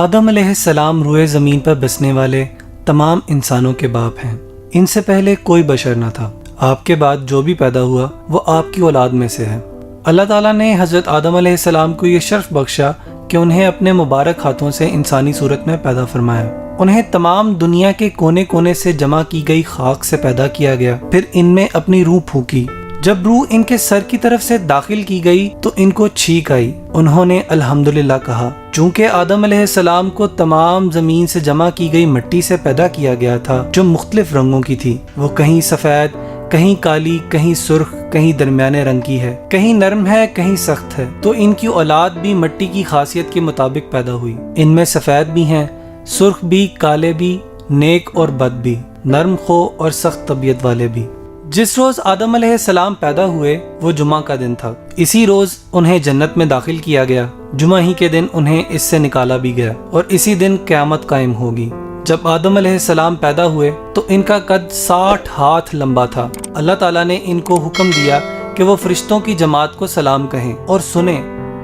آدم علیہ السلام روئے زمین پر بسنے والے تمام انسانوں کے باپ ہیں۔ ان سے پہلے کوئی بشر نہ تھا۔ آپ کے بعد جو بھی پیدا ہوا وہ آپ کی اولاد میں سے ہے۔ اللہ تعالیٰ نے حضرت آدم علیہ السلام کو یہ شرف بخشا کہ انہیں اپنے مبارک ہاتھوں سے انسانی صورت میں پیدا فرمایا۔ انہیں تمام دنیا کے کونے کونے سے جمع کی گئی خاک سے پیدا کیا گیا، پھر ان میں اپنی روح پھونکی۔ جب روح ان کے سر کی طرف سے داخل کی گئی تو ان کو چھینک آئی۔ انہوں نے الحمدللہ کہا۔ چونکہ آدم علیہ السلام کو تمام زمین سے جمع کی گئی مٹی سے پیدا کیا گیا تھا جو مختلف رنگوں کی تھی، وہ کہیں سفید، کہیں کالی، کہیں سرخ، کہیں درمیانے رنگ کی ہے، کہیں نرم ہے، کہیں سخت ہے، تو ان کی اولاد بھی مٹی کی خاصیت کے مطابق پیدا ہوئی۔ ان میں سفید بھی ہیں، سرخ بھی، کالے بھی، نیک اور بد بھی، نرم خو اور سخت طبیعت والے بھی۔ جس روز آدم علیہ السلام پیدا ہوئے وہ جمعہ کا دن تھا۔ اسی روز انہیں جنت میں داخل کیا گیا۔ جمعہ ہی کے دن انہیں اس سے نکالا بھی گیا اور اسی دن قیامت قائم ہوگی۔ جب آدم علیہ السلام پیدا ہوئے تو ان کا قد 60 ہاتھ لمبا تھا۔ اللہ تعالیٰ نے ان کو حکم دیا کہ وہ فرشتوں کی جماعت کو سلام کہیں اور سنیں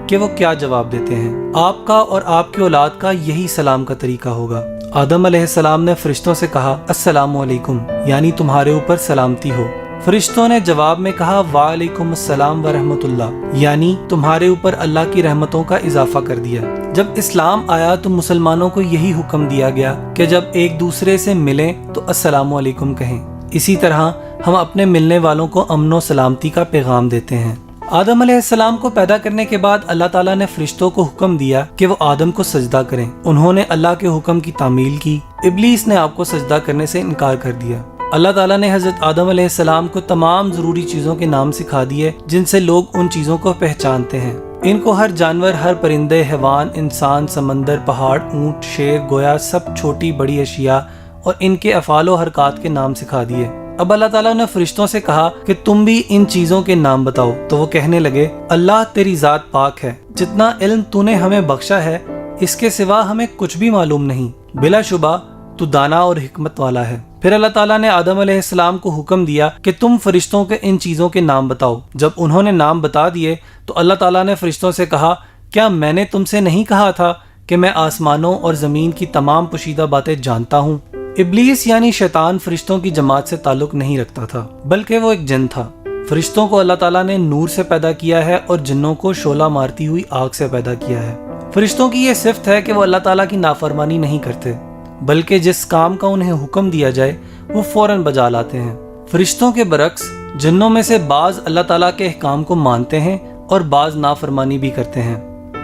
کہ وہ کیا جواب دیتے ہیں۔ آپ کا اور آپ کی اولاد کا یہی سلام کا طریقہ ہوگا۔ آدم علیہ السلام نے فرشتوں سے کہا السلام علیکم، یعنی تمہارے اوپر سلامتی ہو۔ فرشتوں نے جواب میں کہا وعلیکم السلام ورحمۃ اللہ، یعنی تمہارے اوپر اللہ کی رحمتوں کا اضافہ کر دیا۔ جب اسلام آیا تو مسلمانوں کو یہی حکم دیا گیا کہ جب ایک دوسرے سے ملیں تو السلام علیکم کہیں۔ اسی طرح ہم اپنے ملنے والوں کو امن و سلامتی کا پیغام دیتے ہیں۔ آدم علیہ السلام کو پیدا کرنے کے بعد اللہ تعالیٰ نے فرشتوں کو حکم دیا کہ وہ آدم کو سجدہ کریں۔ انہوں نے اللہ کے حکم کی تعمیل کی۔ ابلیس نے آپ کو سجدہ کرنے سے انکار کر دیا۔ اللہ تعالیٰ نے حضرت آدم علیہ السلام کو تمام ضروری چیزوں کے نام سکھا دیے جن سے لوگ ان چیزوں کو پہچانتے ہیں۔ ان کو ہر جانور، ہر پرندے، حیوان، انسان، سمندر، پہاڑ، اونٹ، شیر، گویا سب چھوٹی بڑی اشیاء اور ان کے افعال و حرکات کے نام سکھا دیے۔ اب اللہ تعالیٰ نے فرشتوں سے کہا کہ تم بھی ان چیزوں کے نام بتاؤ، تو وہ کہنے لگے اللہ تیری ذات پاک ہے، جتنا علم تو نے ہمیں بخشا ہے اس کے سوا ہمیں کچھ بھی معلوم نہیں، بلا شبہ تو دانا اور حکمت والا ہے۔ پھر اللہ تعالیٰ نے آدم علیہ السلام کو حکم دیا کہ تم فرشتوں کے ان چیزوں کے نام بتاؤ۔ جب انہوں نے نام بتا دیے تو اللہ تعالیٰ نے فرشتوں سے کہا کیا میں نے تم سے نہیں کہا تھا کہ میں آسمانوں اور زمین کی تمام پوشیدہ باتیں جانتا ہوں؟ ابلیس یعنی شیطان فرشتوں کی جماعت سے تعلق نہیں رکھتا تھا، بلکہ وہ ایک جن تھا۔ فرشتوں کو اللہ تعالیٰ نے نور سے پیدا کیا ہے اور جنوں کو شعلہ مارتی ہوئی آگ سے پیدا کیا ہے۔ فرشتوں کی یہ صفت ہے کہ وہ اللہ تعالیٰ کی نافرمانی نہیں کرتے، بلکہ جس کام کا انہیں حکم دیا جائے وہ فوراً بجا لاتے ہیں۔ فرشتوں کے برعکس جنوں میں سے بعض اللہ تعالیٰ کے احکام کو مانتے ہیں اور بعض نافرمانی بھی کرتے ہیں۔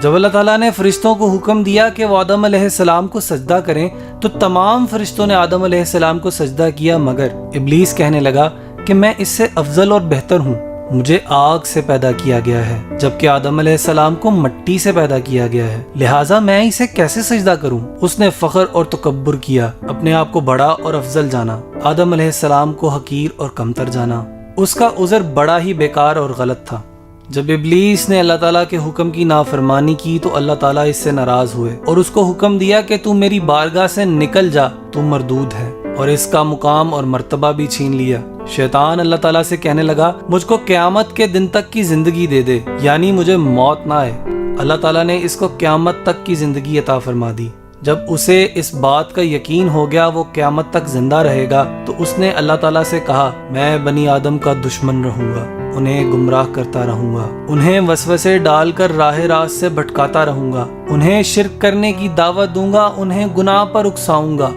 جب اللہ تعالیٰ نے فرشتوں کو حکم دیا کہ وہ آدم علیہ السلام کو سجدہ کریں تو تمام فرشتوں نے آدم علیہ السلام کو سجدہ کیا، مگر ابلیس کہنے لگا کہ میں اس سے افضل اور بہتر ہوں، مجھے آگ سے پیدا کیا گیا ہے جبکہ آدم علیہ السلام کو مٹی سے پیدا کیا گیا ہے، لہٰذا میں اسے کیسے سجدہ کروں؟ اس نے فخر اور تکبر کیا، اپنے آپ کو بڑا اور افضل جانا، آدم علیہ السلام کو حقیر اور کمتر جانا۔ اس کا عذر بڑا ہی بیکار اور غلط تھا۔ جب ابلیس نے اللہ تعالیٰ کے حکم کی نافرمانی کی تو اللہ تعالیٰ اس سے ناراض ہوئے اور اس کو حکم دیا کہ تو میری بارگاہ سے نکل جا، تو مردود ہے، اور اس کا مقام اور مرتبہ بھی چھین لیا۔ شیطان اللہ تعالیٰ سے کہنے لگا مجھ کو قیامت کے دن تک کی زندگی دے دے، یعنی مجھے موت نہ آئے۔ اللہ تعالیٰ نے اس کو قیامت تک کی زندگی عطا فرما دی۔ جب اسے اس بات کا یقین ہو گیا وہ قیامت تک زندہ رہے گا تو اس نے اللہ تعالیٰ سے کہا میں بنی آدم کا دشمن رہوں گا، انہیں گمراہ کرتا رہوں گا، انہیں وسوسے ڈال کر راہ راست سے بھٹکاتا رہوں گا، انہیں شرک کرنے کی دعوت دوں گا، انہیں گناہ پر اکساؤں گا،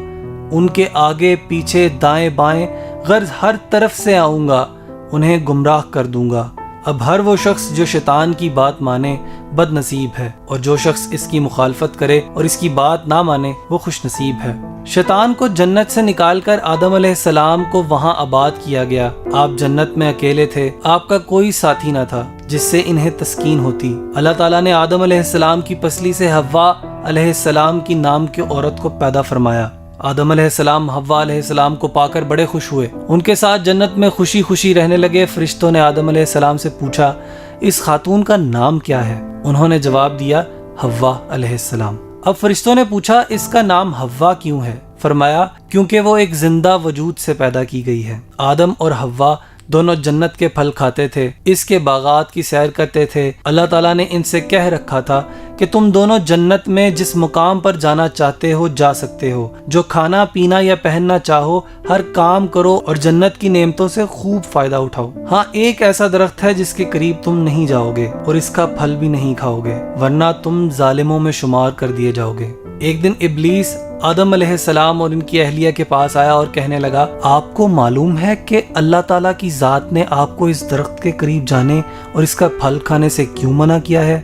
ان کے آگے پیچھے دائیں بائیں غرض ہر طرف سے آؤں گا، انہیں گمراہ کر دوں گا۔ اب ہر وہ شخص جو شیطان کی بات مانے بد نصیب ہے، اور جو شخص اس کی مخالفت کرے اور اس کی بات نہ مانے وہ خوش نصیب ہے۔ شیطان کو جنت سے نکال کر آدم علیہ السلام کو وہاں آباد کیا گیا۔ آپ جنت میں اکیلے تھے، آپ کا کوئی ساتھی نہ تھا جس سے انہیں تسکین ہوتی۔ اللہ تعالیٰ نے آدم علیہ السلام کی پسلی سے حوا علیہ السلام کی نام کی عورت کو پیدا فرمایا۔ آدم علیہ السلام حوا علیہ السلام کو پا کر بڑے خوش ہوئے، ان کے ساتھ جنت میں خوشی خوشی رہنے لگے۔ فرشتوں نے آدم علیہ السلام سے پوچھا اس خاتون کا نام کیا ہے؟ انہوں نے جواب دیا حوا علیہ السلام۔ اب فرشتوں نے پوچھا اس کا نام حوا کیوں ہے؟ فرمایا کیونکہ وہ ایک زندہ وجود سے پیدا کی گئی ہے۔ آدم اور حوا دونوں جنت کے پھل کھاتے تھے، اس کے باغات کی سیر کرتے تھے۔ اللہ تعالیٰ نے ان سے کہہ رکھا تھا کہ تم دونوں جنت میں جس مقام پر جانا چاہتے ہو جا سکتے ہو، جو کھانا پینا یا پہننا چاہو ہر کام کرو اور جنت کی نعمتوں سے خوب فائدہ اٹھاؤ۔ ہاں ایک ایسا درخت ہے جس کے قریب تم نہیں جاؤ گے اور اس کا پھل بھی نہیں کھاؤ گے، ورنہ تم ظالموں میں شمار کر دیے جاؤ گے۔ ایک دن ابلیس آدم علیہ السلام اور ان کی اہلیہ کے پاس آیا اور کہنے لگا، آپ کو معلوم ہے کہ اللہ تعالیٰ کی ذات نے آپ کو اس درخت کے قریب جانے اور اس کا پھل کھانے سے کیوں منع کیا ہے؟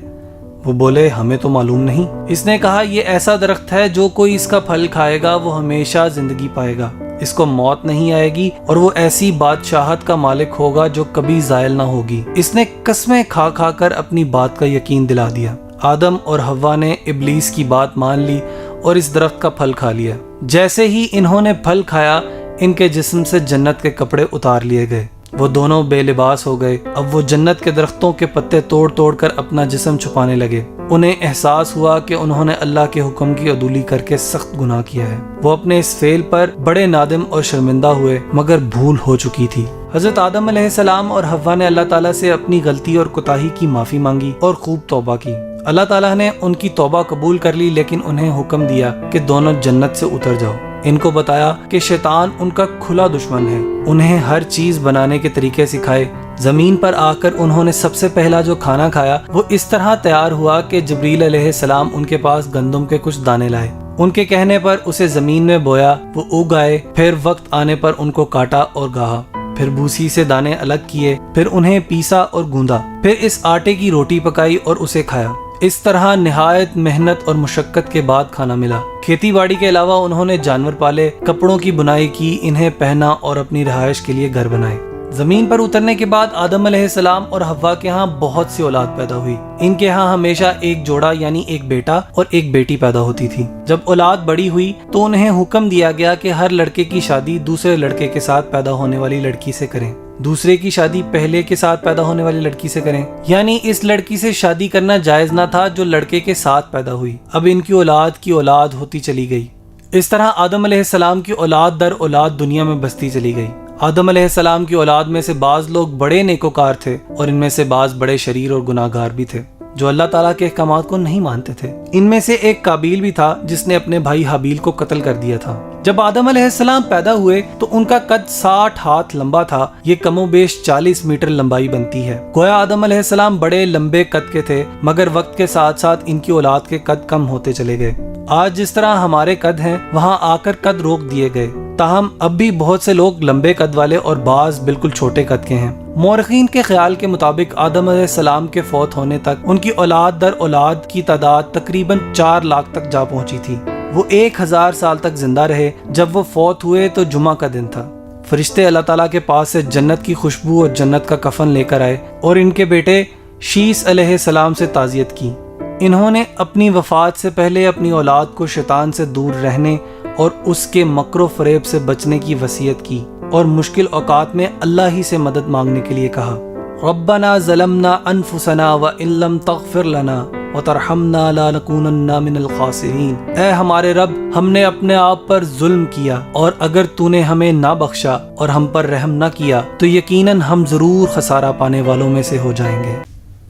وہ بولے، ہمیں تو معلوم نہیں۔ اس نے کہا، یہ ایسا درخت ہے جو کوئی اس کا پھل کھائے گا وہ ہمیشہ زندگی پائے گا، اس کو موت نہیں آئے گی اور وہ ایسی بادشاہت کا مالک ہوگا جو کبھی زائل نہ ہوگی۔ اس نے قسمیں کھا کھا کر اپنی بات کا یقین دلا دیا۔ آدم اور حوا نے ابلیس کی بات مان لی اور اس درخت کا پھل کھا لیا۔ جیسے ہی انہوں نے پھل کھایا، ان کے جسم سے جنت کے کپڑے اتار لیے گئے، وہ دونوں بے لباس ہو گئے۔ اب وہ جنت کے درختوں کے پتے توڑ توڑ کر اپنا جسم چھپانے لگے۔ انہیں احساس ہوا کہ انہوں نے اللہ کے حکم کی عدولی کر کے سخت گناہ کیا ہے۔ وہ اپنے اس فعل پر بڑے نادم اور شرمندہ ہوئے، مگر بھول ہو چکی تھی۔ حضرت آدم علیہ السلام اور حوا نے اللہ تعالیٰ سے اپنی غلطی اور کوتاہی کی معافی مانگی اور خوب توبہ کی۔ اللہ تعالیٰ نے ان کی توبہ قبول کر لی، لیکن انہیں حکم دیا کہ دونوں جنت سے اتر جاؤ۔ ان کو بتایا کہ شیطان ان کا کھلا دشمن ہے، انہیں ہر چیز بنانے کے طریقے سکھائے۔ زمین پر آ کر انہوں نے سب سے پہلا جو کھانا کھایا وہ اس طرح تیار ہوا کہ جبریل علیہ السلام ان کے پاس گندم کے کچھ دانے لائے۔ ان کے کہنے پر اسے زمین میں بویا، وہ اگ آئے۔ پھر وقت آنے پر ان کو کاٹا اور گاہا، پھر بھوسی سے دانے الگ کیے، پھر انہیں پیسا اور گوندا، پھر اس آٹے کی روٹی پکائی اور اسے کھایا۔ اس طرح نہایت محنت اور مشقت کے بعد کھانا ملا۔ کھیتی باڑی کے علاوہ انہوں نے جانور پالے، کپڑوں کی بنائی کی، انہیں پہنا اور اپنی رہائش کے لیے گھر بنائے۔ زمین پر اترنے کے بعد آدم علیہ السلام اور حوا کے ہاں بہت سی اولاد پیدا ہوئی۔ ان کے ہاں ہمیشہ ایک جوڑا یعنی ایک بیٹا اور ایک بیٹی پیدا ہوتی تھی۔ جب اولاد بڑی ہوئی تو انہیں حکم دیا گیا کہ ہر لڑکے کی شادی دوسرے لڑکے کے ساتھ پیدا ہونے والی لڑکی سے کریں، دوسرے کی شادی پہلے کے ساتھ پیدا ہونے والی لڑکی سے کریں، یعنی اس لڑکی سے شادی کرنا جائز نہ تھا جو لڑکے کے ساتھ پیدا ہوئی۔ اب ان کی اولاد ہوتی چلی گئی۔ اس طرح آدم علیہ السلام کی اولاد در اولاد دنیا میں بستی چلی گئی۔ آدم علیہ السلام کی اولاد میں سے بعض لوگ بڑے نیکوکار تھے اور ان میں سے بعض بڑے شریر اور گناہ گار بھی تھے جو اللہ تعالیٰ کے احکامات کو نہیں مانتے تھے۔ ان میں سے ایک قابیل بھی تھا جس نے اپنے بھائی حابیل کو قتل کر دیا تھا۔ جب آدم علیہ السلام پیدا ہوئے تو ان کا قد 60 ہاتھ لمبا تھا، یہ کم و بیش 40 میٹر لمبائی بنتی ہے۔ گویا آدم علیہ السلام بڑے لمبے قد کے تھے، مگر وقت کے ساتھ ساتھ ان کی اولاد کے قد کم ہوتے چلے گئے۔ آج جس طرح ہمارے قد ہیں وہاں آ کر قد روک دیے گئے، تاہم اب بھی بہت سے لوگ لمبے قد والے اور بعض بالکل چھوٹے قد کے ہیں۔ مورخین کے خیال کے مطابق آدم علیہ السلام کے فوت ہونے تک ان کی اولاد در اولاد کی تعداد تقریباً 4 لاکھ تک جا پہنچی تھی۔ وہ 1000 سال تک زندہ رہے۔ جب وہ فوت ہوئے تو جمعہ کا دن تھا۔ فرشتے اللہ تعالیٰ کے پاس سے جنت کی خوشبو اور جنت کا کفن لے کر آئے اور ان کے بیٹے شیس علیہ السلام سے تعزیت کی۔ انہوں نے اپنی وفات سے پہلے اپنی اولاد کو شیطان سے دور رہنے اور اس کے مکر و فریب سے بچنے کی وصیت کی اور مشکل اوقات میں اللہ ہی سے مدد مانگنے کے لیے کہا، ربنا ظلمنا انفسنا وان لم تغفر لنا وترحمنا لنکونن من الخاسرین۔ اے ہمارے رب، ہم نے اپنے آپ پر ظلم کیا اور اگر تو نے ہمیں نہ بخشا اور ہم پر رحم نہ کیا تو یقیناً ہم ضرور خسارہ پانے والوں میں سے ہو جائیں گے۔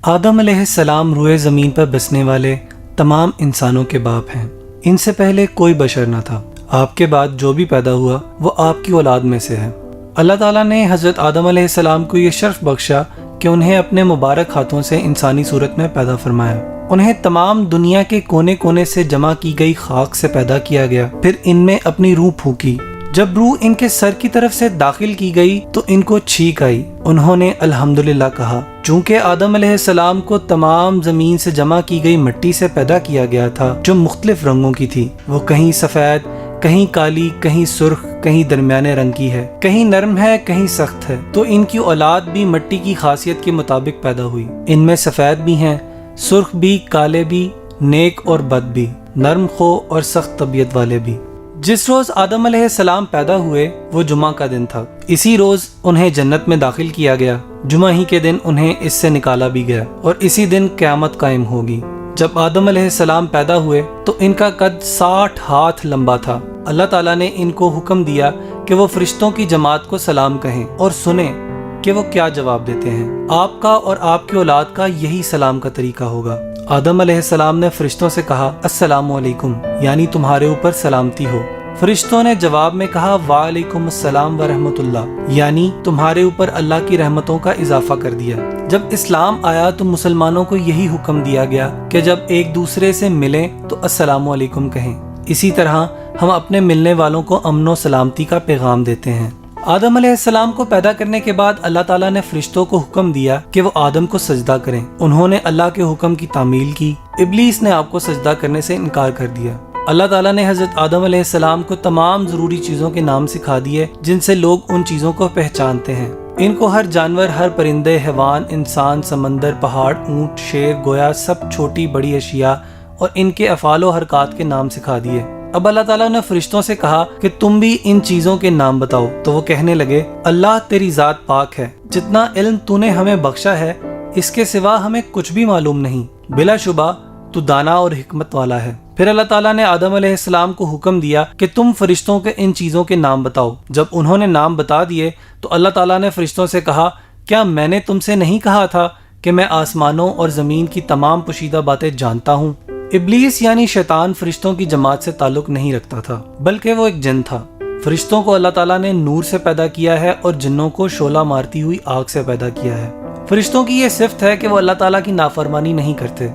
آدم علیہ السلام روئے زمین پر بسنے والے تمام انسانوں کے باپ ہیں۔ ان سے پہلے کوئی بشر نہ تھا۔ آپ کے بعد جو بھی پیدا ہوا وہ آپ کی اولاد میں سے ہے۔ اللہ تعالیٰ نے حضرت آدم علیہ السلام کو یہ شرف بخشا کہ انہیں اپنے مبارک ہاتھوں سے انسانی صورت میں پیدا فرمایا۔ انہیں تمام دنیا کے کونے کونے سے جمع کی گئی خاک سے پیدا کیا گیا، پھر ان میں اپنی روح پھونکی۔ جب روح ان کے سر کی طرف سے داخل کی گئی تو ان کو چھینک آئی۔ انہوں نے الحمدللہ کہا۔ چونکہ آدم علیہ السلام کو تمام زمین سے جمع کی گئی مٹی سے پیدا کیا گیا تھا جو مختلف رنگوں کی تھی، وہ کہیں سفید، کہیں کالی، کہیں سرخ، کہیں درمیانے رنگ کی ہے، کہیں نرم ہے، کہیں سخت ہے، تو ان کی اولاد بھی مٹی کی خاصیت کے مطابق پیدا ہوئی۔ ان میں سفید بھی ہیں، سرخ بھی، کالے بھی، نیک اور بد بھی، نرم خو اور سخت طبیعت والے بھی۔ جس روز آدم علیہ السلام پیدا ہوئے وہ جمعہ کا دن تھا۔ اسی روز انہیں جنت میں داخل کیا گیا۔ جمعہ ہی کے دن انہیں اس سے نکالا بھی گیا اور اسی دن قیامت قائم ہوگی۔ جب آدم علیہ السلام پیدا ہوئے تو ان کا قد 60 ہاتھ لمبا تھا۔ اللہ تعالیٰ نے ان کو حکم دیا کہ وہ فرشتوں کی جماعت کو سلام کہیں اور سنیں کہ وہ کیا جواب دیتے ہیں۔ آپ کا اور آپ کی اولاد کا یہی سلام کا طریقہ ہوگا۔ آدم علیہ السلام نے فرشتوں سے کہا السلام علیکم، یعنی تمہارے اوپر سلامتی ہو۔ فرشتوں نے جواب میں کہا وعلیکم السلام ورحمۃ اللہ، یعنی تمہارے اوپر اللہ کی رحمتوں کا اضافہ کر دیا۔ جب اسلام آیا تو مسلمانوں کو یہی حکم دیا گیا کہ جب ایک دوسرے سے ملیں تو السلام علیکم کہیں۔ اسی طرح ہم اپنے ملنے والوں کو امن و سلامتی کا پیغام دیتے ہیں۔ آدم علیہ السلام کو پیدا کرنے کے بعد اللہ تعالیٰ نے فرشتوں کو حکم دیا کہ وہ آدم کو سجدہ کریں۔ انہوں نے اللہ کے حکم کی تعمیل کی۔ ابلیس نے آپ کو سجدہ کرنے سے انکار کر دیا۔ اللہ تعالیٰ نے حضرت آدم علیہ السلام کو تمام ضروری چیزوں کے نام سکھا دیے جن سے لوگ ان چیزوں کو پہچانتے ہیں۔ ان کو ہر جانور، ہر پرندے، حیوان، انسان، سمندر، پہاڑ، اونٹ، شیر، گویا سب چھوٹی بڑی اشیاء اور ان کے افعال و حرکات کے نام سکھا دیے۔ اب اللہ تعالیٰ نے فرشتوں سے کہا کہ تم بھی ان چیزوں کے نام بتاؤ، تو وہ کہنے لگے اللہ تیری ذات پاک ہے، جتنا علم تو نے ہمیں بخشا ہے اس کے سوا ہمیں کچھ بھی معلوم نہیں، بلا شبہ تو دانا اور حکمت والا ہے۔ پھر اللہ تعالیٰ نے آدم علیہ السلام کو حکم دیا کہ تم فرشتوں کے ان چیزوں کے نام بتاؤ۔ جب انہوں نے نام بتا دیے تو اللہ تعالیٰ نے فرشتوں سے کہا کیا میں نے تم سے نہیں کہا تھا کہ میں آسمانوں اور زمین کی تمام پوشیدہ باتیں جانتا ہوں؟ ابلیس یعنی شیطان فرشتوں کی جماعت سے تعلق نہیں رکھتا تھا، بلکہ وہ ایک جن تھا۔ فرشتوں کو اللہ تعالیٰ نے نور سے پیدا کیا ہے اور جنوں کو شعلہ مارتی ہوئی آگ سے پیدا کیا ہے۔ فرشتوں کی یہ صفت ہے کہ وہ اللہ تعالیٰ کی نافرمانی نہیں کرتے،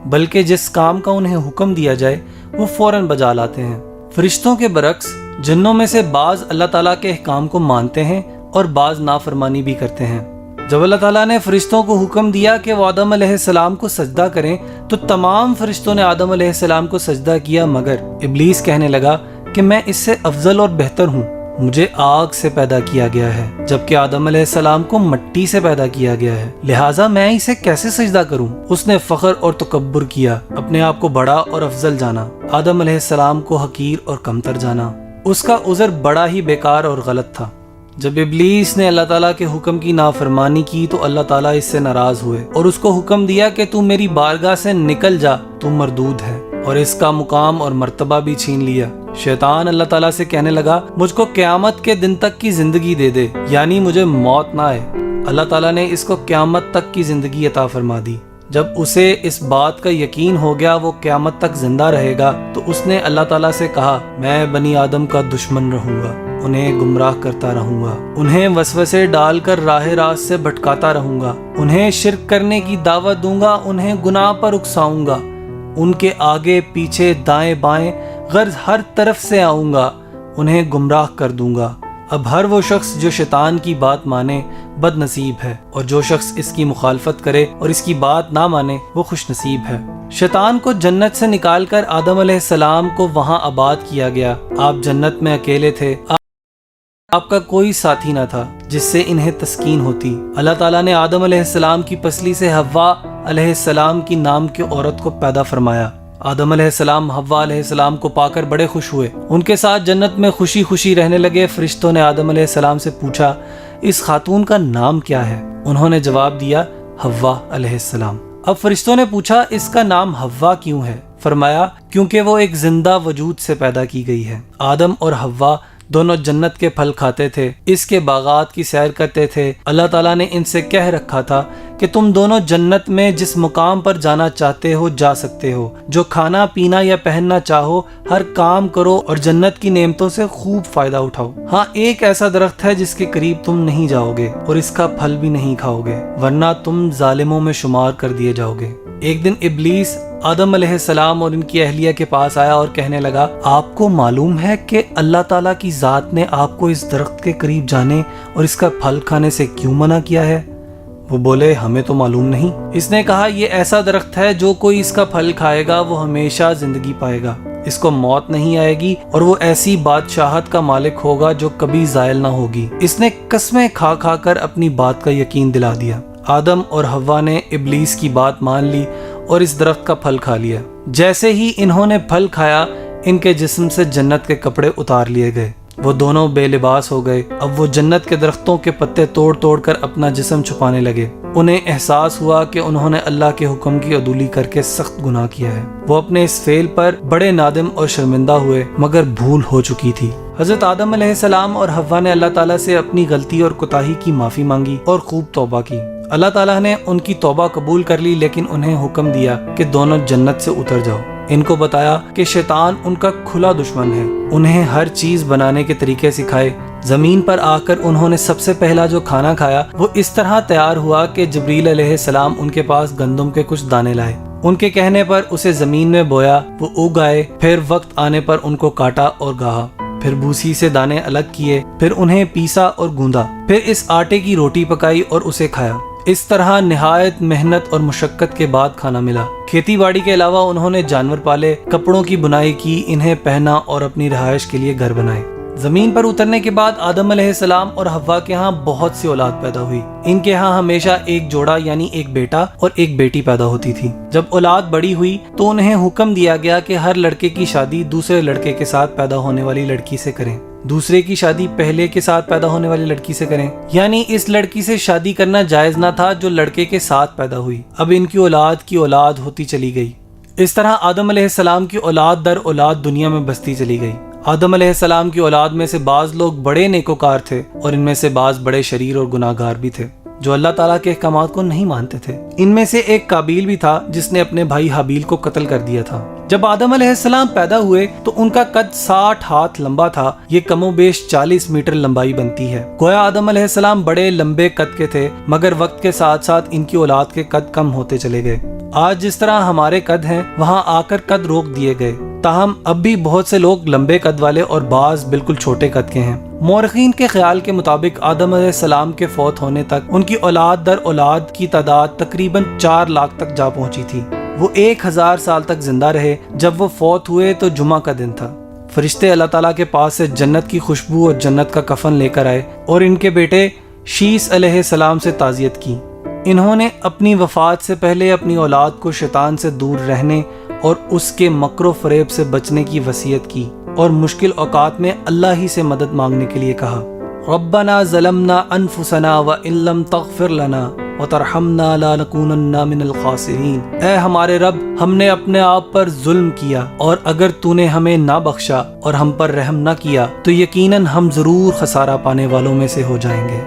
بلکہ جس کام کا انہیں حکم دیا جائے وہ فوراً بجا لاتے ہیں۔ فرشتوں کے برعکس جنوں میں سے بعض اللہ تعالیٰ کے احکام کو مانتے ہیں اور بعض نافرمانی بھی کرتے ہیں۔ جب اللہ تعالیٰ نے فرشتوں کو حکم دیا کہ وہ آدم علیہ السلام کو سجدہ کریں تو تمام فرشتوں نے آدم علیہ السلام کو سجدہ کیا، مگر ابلیس کہنے لگا کہ میں اس سے افضل اور بہتر ہوں، مجھے آگ سے پیدا کیا گیا ہے جبکہ آدم علیہ السلام کو مٹی سے پیدا کیا گیا ہے، لہٰذا میں اسے کیسے سجدہ کروں؟ اس نے فخر اور تکبر کیا، اپنے آپ کو بڑا اور افضل جانا، آدم علیہ السلام کو حقیر اور کمتر جانا۔ اس کا عذر بڑا ہی بیکار اور غلط تھا۔ جب ابلیس نے اللہ تعالیٰ کے حکم کی نافرمانی کی تو اللہ تعالیٰ اس سے ناراض ہوئے اور اس کو حکم دیا کہ تو میری بارگاہ سے نکل جا، تو مردود ہے، اور اس کا مقام اور مرتبہ بھی چھین لیا۔ شیطان اللہ تعالیٰ سے کہنے لگا مجھ کو قیامت کے دن تک کی زندگی دے دے، یعنی مجھے موت نہ آئے۔ اللہ تعالیٰ نے اس کو قیامت تک کی زندگی عطا فرما دی۔ جب اسے اس بات کا یقین ہو گیا وہ قیامت تک زندہ رہے گا تو اس نے اللہ تعالیٰ سے کہا میں بنی آدم کا دشمن رہوں گا، انہیں گمراہ کرتا رہوں گا، انہیں وسوسے ڈال کر راہ راست سے بھٹکاتا رہوں گا، انہیں شرک کرنے کی دعوت دوں گا، انہیں گناہ پر اکساؤں گا، ان کے آگے پیچھے دائیں بائیں غرض ہر طرف سے آؤں گا، انہیں گمراہ کر دوں گا۔ اب ہر وہ شخص جو شیطان کی بات مانے بد نصیب ہے، اور جو شخص اس کی مخالفت کرے اور اس کی بات نہ مانے وہ خوش نصیب ہے۔ شیطان کو جنت سے نکال کر آدم علیہ السلام کو وہاں آباد کیا گیا۔ آپ جنت میں اکیلے تھے، آپ کا کوئی ساتھی نہ تھا جس سے انہیں تسکین ہوتی۔ اللہ تعالیٰ نے آدم علیہ السلام کی پسلی سے حوا علیہ السلام کی نام کی عورت کو پیدا فرمایا۔ آدم علیہ السلام حوا علیہ السلام کو پا کر بڑے خوش ہوئے، ان کے ساتھ جنت میں خوشی خوشی رہنے لگے۔ فرشتوں نے آدم علیہ السلام سے پوچھا اس خاتون کا نام کیا ہے؟ انہوں نے جواب دیا حوا علیہ السلام۔ اب فرشتوں نے پوچھا اس کا نام حوا کیوں ہے؟ فرمایا کیونکہ وہ ایک زندہ وجود سے پیدا کی گئی ہے۔ آدم اور حوا دونوں جنت کے پھل کھاتے تھے، اس کے باغات کی سیر کرتے تھے۔ اللہ تعالیٰ نے ان سے کہہ رکھا تھا کہ تم دونوں جنت میں جس مقام پر جانا چاہتے ہو جا سکتے ہو، جو کھانا پینا یا پہننا چاہو ہر کام کرو اور جنت کی نعمتوں سے خوب فائدہ اٹھاؤ۔ ہاں ایک ایسا درخت ہے جس کے قریب تم نہیں جاؤ گے اور اس کا پھل بھی نہیں کھاؤ گے، ورنہ تم ظالموں میں شمار کر دیے جاؤ گے۔ ایک دن ابلیس آدم علیہ السلام اور ان کی اہلیہ کے پاس آیا اور کہنے لگا آپ کو معلوم ہے کہ اللہ تعالیٰ کی ذات نے آپ کو اس درخت کے قریب جانے اور اس کا پھل کھانے سے کیوں منع کیا ہے؟ وہ بولے ہمیں تو معلوم نہیں۔ اس نے کہا یہ ایسا درخت ہے جو کوئی اس کا پھل کھائے گا وہ ہمیشہ زندگی پائے گا، اس کو موت نہیں آئے گی اور وہ ایسی بادشاہت کا مالک ہوگا جو کبھی زائل نہ ہوگی۔ اس نے قسمیں کھا کھا کر اپنی بات کا یقین دلا دیا۔ آدم اور حوا نے ابلیس کی بات مان لی اور اس درخت کا پھل کھا لیا۔ جیسے ہی انہوں نے پھل کھایا ان کے جسم سے جنت کے کپڑے اتار لیے گئے، وہ دونوں بے لباس ہو گئے۔ اب وہ جنت کے درختوں کے پتے توڑ توڑ کر اپنا جسم چھپانے لگے۔ انہیں احساس ہوا کہ انہوں نے اللہ کے حکم کی عدولی کر کے سخت گناہ کیا ہے۔ وہ اپنے اس فعل پر بڑے نادم اور شرمندہ ہوئے، مگر بھول ہو چکی تھی۔ حضرت آدم علیہ السلام اور حوا نے اللہ تعالیٰ سے اپنی غلطی اور کوتاہی کی معافی مانگی اور خوب توبہ کی۔ اللہ تعالیٰ نے ان کی توبہ قبول کر لی، لیکن انہیں حکم دیا کہ دونوں جنت سے اتر جاؤ۔ ان کو بتایا کہ شیطان ان کا کھلا دشمن ہے، انہیں ہر چیز بنانے کے طریقے سکھائے۔ زمین پر آ کر انہوں نے سب سے پہلا جو کھانا کھایا وہ اس طرح تیار ہوا کہ جبریل علیہ السلام ان کے پاس گندم کے کچھ دانے لائے، ان کے کہنے پر اسے زمین میں بویا، وہ اگ آئے، پھر وقت آنے پر ان کو کاٹا اور گاہا، پھر بھوسی سے دانے الگ کیے، پھر انہیں پیسا اور گوندا، پھر اس آٹے کی روٹی پکائی اور اسے کھایا۔ اس طرح نہایت محنت اور مشقت کے بعد کھانا ملا۔ کھیتی باڑی کے علاوہ انہوں نے جانور پالے، کپڑوں کی بنائی کی، انہیں پہنا اور اپنی رہائش کے لیے گھر بنائے۔ زمین پر اترنے کے بعد آدم علیہ السلام اور حوا کے ہاں بہت سی اولاد پیدا ہوئی۔ ان کے ہاں ہمیشہ ایک جوڑا یعنی ایک بیٹا اور ایک بیٹی پیدا ہوتی تھی۔ جب اولاد بڑی ہوئی تو انہیں حکم دیا گیا کہ ہر لڑکے کی شادی دوسرے لڑکے کے ساتھ پیدا ہونے والی لڑکی سے کریں، دوسرے کی شادی پہلے کے ساتھ پیدا ہونے والی لڑکی سے کریں، یعنی اس لڑکی سے شادی کرنا جائز نہ تھا جو لڑکے کے ساتھ پیدا ہوئی۔ اب ان کی اولاد ہوتی چلی گئی۔ اس طرح آدم علیہ السلام کی اولاد در اولاد دنیا میں بستی چلی گئی۔ آدم علیہ السلام کی اولاد میں سے بعض لوگ بڑے نیکوکار تھے اور ان میں سے بعض بڑے شریر اور گناہ گار بھی تھے جو اللہ تعالیٰ کے احکامات کو نہیں مانتے تھے۔ ان میں سے ایک قابیل بھی تھا جس نے اپنے بھائی حابیل کو قتل کر دیا تھا۔ جب آدم علیہ السلام پیدا ہوئے تو ان کا قد 60 ہاتھ لمبا تھا، یہ کم و بیش 40 میٹر لمبائی بنتی ہے۔ گویا آدم علیہ السلام بڑے لمبے قد کے تھے، مگر وقت کے ساتھ ساتھ ان کی اولاد کے قد کم ہوتے چلے گئے۔ آج جس طرح ہمارے قد ہیں وہاں آ کر قد روک دیے گئے، تاہم اب بھی بہت سے لوگ لمبے قد والے اور بعض بالکل چھوٹے قد کے ہیں۔ مورخین کے خیال کے مطابق آدم علیہ السلام کے فوت ہونے تک ان کی اولاد در اولاد کی تعداد تقریباً 4 لاکھ تک جا پہنچی تھی۔ وہ 1000 سال تک زندہ رہے۔ جب وہ فوت ہوئے تو جمعہ کا دن تھا۔ فرشتے اللہ تعالیٰ کے پاس سے جنت کی خوشبو اور جنت کا کفن لے کر آئے اور ان کے بیٹے شیس علیہ السلام سے تعزیت کی۔ انہوں نے اپنی وفات سے پہلے اپنی اولاد کو شیطان سے دور رہنے اور اس کے مکر و فریب سے بچنے کی وصیت کی اور مشکل اوقات میں اللہ ہی سے مدد مانگنے کے لیے کہا، ربنا ظلمنا انفسنا وان لم تغفر لنا وترحمنا لنکونن من الخاسرین۔ اے ہمارے رب، ہم نے اپنے آپ پر ظلم کیا اور اگر تو نے ہمیں نہ بخشا اور ہم پر رحم نہ کیا تو یقیناً ہم ضرور خسارہ پانے والوں میں سے ہو جائیں گے۔